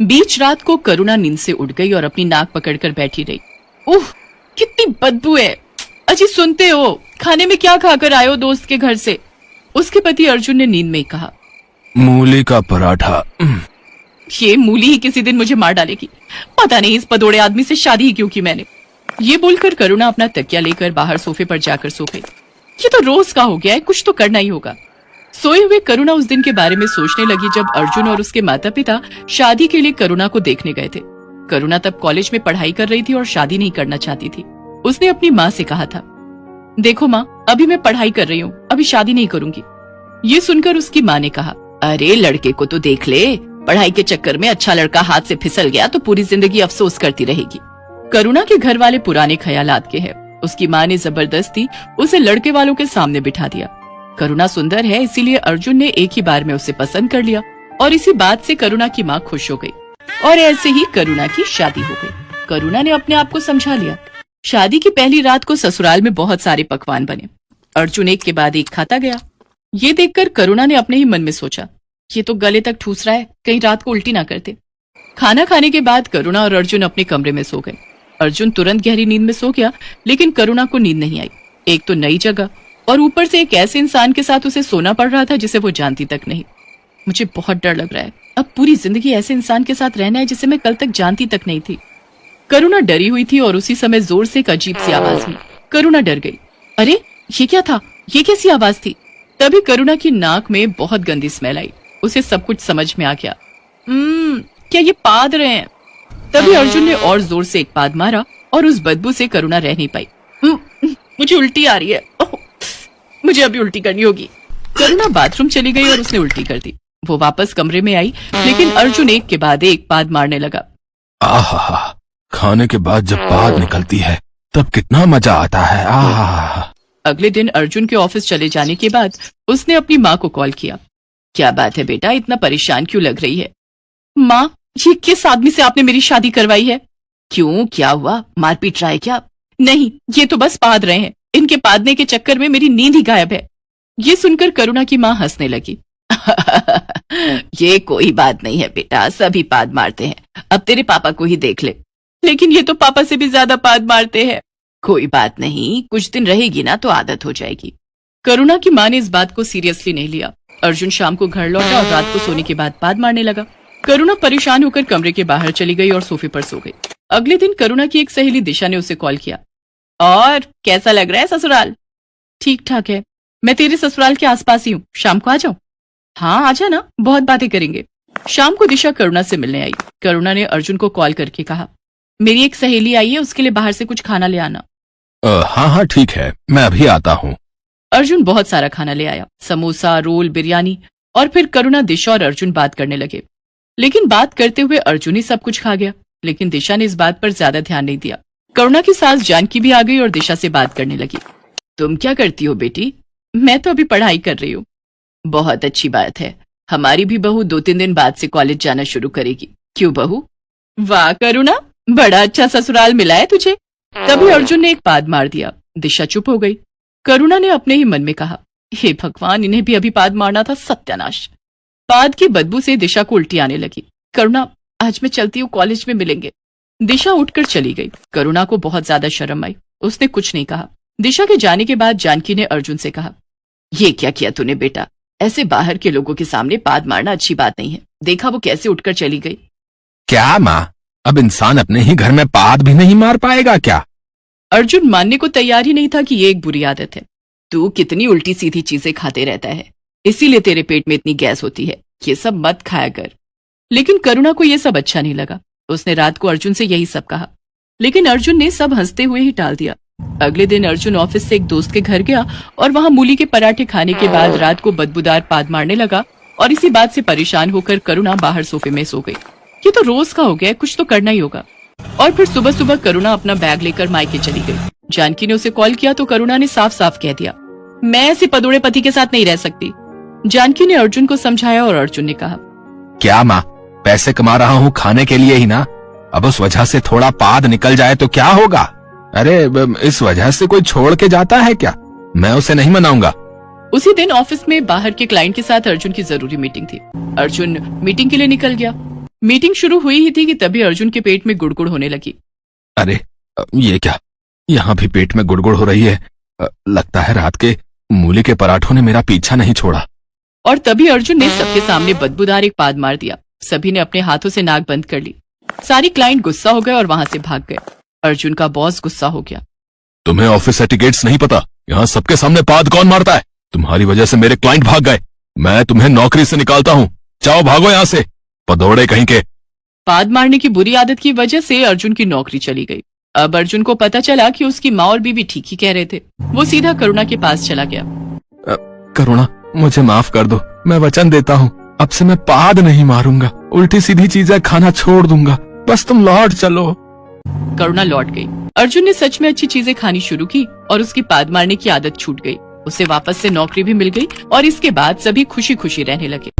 बीच रात को करुणा नींद से उठ गई और अपनी नाक पकड़कर बैठी रही। उह, कितनी बदबू है। अजी सुनते हो, खाने में क्या खाकर आए हो दोस्त के घर से? उसके पति अर्जुन ने नींद में ही कहा। मूली का पराठा। ये मूली ही किसी दिन मुझे मार डालेगी। पता नहीं इस पदोड़े आदमी से शादी ही क्यों की मैंने। ये बोलकर करुणा अपना तकिया लेकर बाहर सोफे पर जाकर सो गई। ये तो रोज का हो गया है, कुछ तो करना ही होगा। सोए हुए करुणा उस दिन के बारे में सोचने लगी जब अर्जुन और उसके माता पिता शादी के लिए करुणा को देखने गए थे। करुणा तब कॉलेज में पढ़ाई कर रही थी और शादी नहीं करना चाहती थी। उसने अपनी माँ से कहा था, देखो माँ, अभी मैं पढ़ाई कर रही हूँ, अभी शादी नहीं करूंगी। ये सुनकर उसकी माँ ने कहा, अरे लड़के को तो देख ले, पढ़ाई के चक्कर में अच्छा लड़का हाथ से फिसल गया तो पूरी जिंदगी अफसोस करती रहेगी। करुणा के घर वाले पुराने ख्यालात के हैं। उसकी माँ ने जबरदस्ती उसे लड़के वालों के सामने बिठा दिया। करुणा सुंदर है, इसीलिए अर्जुन ने एक ही बार में उसे पसंद कर लिया और इसी बात से करुणा की माँ खुश हो गई और ऐसे ही करुणा की शादी हो गई। करुणा ने अपने आप को समझा लिया। शादी की पहली रात को ससुराल में बहुत सारे पकवान बने। अर्जुन एक के बाद एक खाता गया। ये देखकर करुणा ने अपने ही मन में सोचा, ये तो गले तक ठूस रहा है, कहीं रात को उल्टी ना करते। खाना खाने के बाद करुणा और अर्जुन अपने कमरे में सो गए। अर्जुन तुरंत गहरी नींद में सो गया, लेकिन करुणा को नींद नहीं आई। एक तो नई जगह और ऊपर से एक ऐसे इंसान के साथ उसे सोना पड़ रहा था जिसे वो जानती तक नहीं। मुझे बहुत डर लग रहा है, अब पूरी जिंदगी ऐसे इंसान के साथ रहना है जिसे मैं कल तक जानती तक नहीं थी। करुणा डरी हुई थी और उसी समय जोर से एक अजीब सी आवाज हुई। करुणा डर गई। अरे ये क्या था, ये कैसी आवाज थी? तभी करुणा की नाक में बहुत गंदी स्मेल आई। उसे सब कुछ समझ में आ गया। क्या ये पाद रहे हैं? तभी अर्जुन ने और जोर से एक पाद मारा और उस बदबू से करुणा रह नहीं पाई। मुझे उल्टी आ रही है, मुझे अभी उल्टी करनी होगी। करुणा बाथरूम चली गई और उसने उल्टी कर दी। वो वापस कमरे में आई, लेकिन अर्जुन एक के बाद एक पाद मारने लगा। आहा, खाने के बाद जब पाद निकलती है तब कितना मजा आता है। आहा। अगले दिन अर्जुन के ऑफिस चले जाने के बाद उसने अपनी माँ को कॉल किया। क्या बात है बेटा, इतना परेशान क्यों लग रही है? माँ, ये किस आदमी से आपने मेरी शादी करवाई है? क्यों, क्या हुआ? मारपीट रहा है क्या? नहीं, ये तो बस पाद रहे हैं। इनके पादने के चक्कर में मेरी नींद ही गायब है। ये सुनकर करुणा की माँ हंसने लगी। ये कोई बात नहीं है बेटा, सभी पाद मारते हैं। अब तेरे पापा को ही देख ले। लेकिन ये तो पापा से भी ज्यादा पाद मारते हैं। कोई बात नहीं, कुछ दिन रहेगी ना तो आदत हो जाएगी। करुणा की माँ ने इस बात को सीरियसली नहीं लिया। अर्जुन शाम को घर लौटा और रात को सोने के बाद पाद मारने लगा। करुणा परेशान होकर कमरे के बाहर चली गई और सोफे पर सो गई। अगले दिन करुणा की एक सहेली दिशा ने उसे कॉल किया। और कैसा लग रहा है ससुराल? ठीक ठाक है, मैं तेरे ससुराल के आसपास ही हूँ, शाम को आ जाऊं? हाँ आजा ना, बहुत बातें करेंगे। शाम को दिशा करुणा से मिलने आई। करुणा ने अर्जुन को कॉल करके कहा, मेरी एक सहेली आई है, उसके लिए बाहर से कुछ खाना ले आना। हाँ हाँ ठीक है, मैं अभी आता हूँ। अर्जुन बहुत सारा खाना ले आया, समोसा, रोल, बिरयानी। और फिर करुणा, दिशा और अर्जुन बात करने लगे। लेकिन बात करते हुए अर्जुन ही सब कुछ खा गया। लेकिन दिशा ने इस बात पर ज्यादा ध्यान नहीं दिया। करुणा की सास जानकी भी आ गई और दिशा से बात करने लगी। तुम क्या करती हो बेटी? मैं तो अभी पढ़ाई कर रही हूँ। बहुत अच्छी बात है, हमारी भी बहू 2-3 दिन बाद से कॉलेज जाना शुरू करेगी। क्यों बहू? वाह करुणा, बड़ा अच्छा ससुराल मिला है तुझे। तभी अर्जुन ने एक पाद मार दिया। दिशा चुप हो गई। करुणा ने अपने ही मन में कहा, हे भगवान, इन्हें भी अभी पाद मारना था, सत्यानाश। पाद की बदबू से दिशा को उल्टी आने लगी। करुणा, आज मैं चलती हूँ, कॉलेज में मिलेंगे। दिशा उठकर चली गई। करुणा को बहुत ज्यादा शर्म आई। उसने कुछ नहीं कहा। दिशा के जाने के बाद जानकी ने अर्जुन से कहा, ये क्या किया तूने बेटा? ऐसे बाहर के लोगों के सामने पाद मारना अच्छी बात नहीं है। देखा वो कैसे उठकर चली गई। क्या माँ, अब इंसान अपने ही घर में पाद भी नहीं मार पाएगा क्या? अर्जुन मानने को तैयार ही नहीं था कि ये एक बुरी आदत है। तू कितनी उल्टी सीधी चीजें खाते रहता है, इसीलिए तेरे पेट में इतनी गैस होती है। ये सब मत खाया कर। लेकिन करुणा को यह सब अच्छा नहीं लगा। उसने रात को अर्जुन से यही सब कहा, लेकिन अर्जुन ने सब हंसते हुए ही टाल दिया। अगले दिन अर्जुन ऑफिस से एक दोस्त के घर गया और वहां मूली के पराठे खाने के बाद रात को बदबूदार पाद मारने लगा और इसी बात से परेशान होकर करुणा बाहर सोफे में सो गई। ये तो रोज का हो गया, कुछ तो करना ही होगा। और फिर सुबह सुबह करुणा अपना बैग लेकर मायके चली गई। जानकी ने उसे कॉल किया तो करुणा ने साफ साफ कह दिया, मैं ऐसे पदोड़े पति के साथ नहीं रह सकती। जानकी ने अर्जुन को समझाया और अर्जुन ने कहा, क्या माँ, पैसे कमा रहा हूँ खाने के लिए ही ना, अब उस वजह से थोड़ा पाद निकल जाए तो क्या होगा? अरे इस वजह से कोई छोड़ के जाता है क्या? मैं उसे नहीं मनाऊंगा। उसी दिन ऑफिस में बाहर के क्लाइंट के साथ अर्जुन की जरूरी मीटिंग थी। अर्जुन मीटिंग के लिए निकल गया। मीटिंग शुरू हुई ही थी कि तभी अर्जुन के पेट में गुड़गुड़ होने लगी। अरे ये क्या, यहाँ भी पेट में गुड़गुड़ हो रही है। लगता है रात के मूली के पराठों ने मेरा पीछा नहीं छोड़ा। और तभी अर्जुन ने सबके सामने बदबूदार एक पाद मार दिया। सभी ने अपने हाथों से नाक बंद कर ली। सारी क्लाइंट गुस्सा हो गए और वहां से भाग गए। अर्जुन का बॉस गुस्सा हो गया। तुम्हें ऑफिस एटिकेट्स नहीं पता? यहाँ सबके सामने पाद कौन मारता है? तुम्हारी वजह से मेरे क्लाइंट भाग गए। मैं तुम्हें नौकरी से निकालता हूँ। जाओ भागो यहाँ से, पदौड़े कहीं के। पाद मारने की बुरी आदत की वजह से अर्जुन की नौकरी चली गई। अब अर्जुन को पता चला कि उसकी माँ और बीवी ठीक ही कह रहे थे। वो सीधा करुणा के पास चला गया। करुणा, मुझे माफ कर दो। मैं वचन देता हूँ, अब से मैं पाद नहीं मारूंगा। उल्टी सीधी चीजें खाना छोड़ दूंगा। बस तुम लौट चलो। करुणा लौट गई। अर्जुन ने सच में अच्छी चीजें खानी शुरू की और उसकी पाद मारने की आदत छूट गई। उसे वापस से नौकरी भी मिल गई और इसके बाद सभी खुशी खुशी रहने लगे।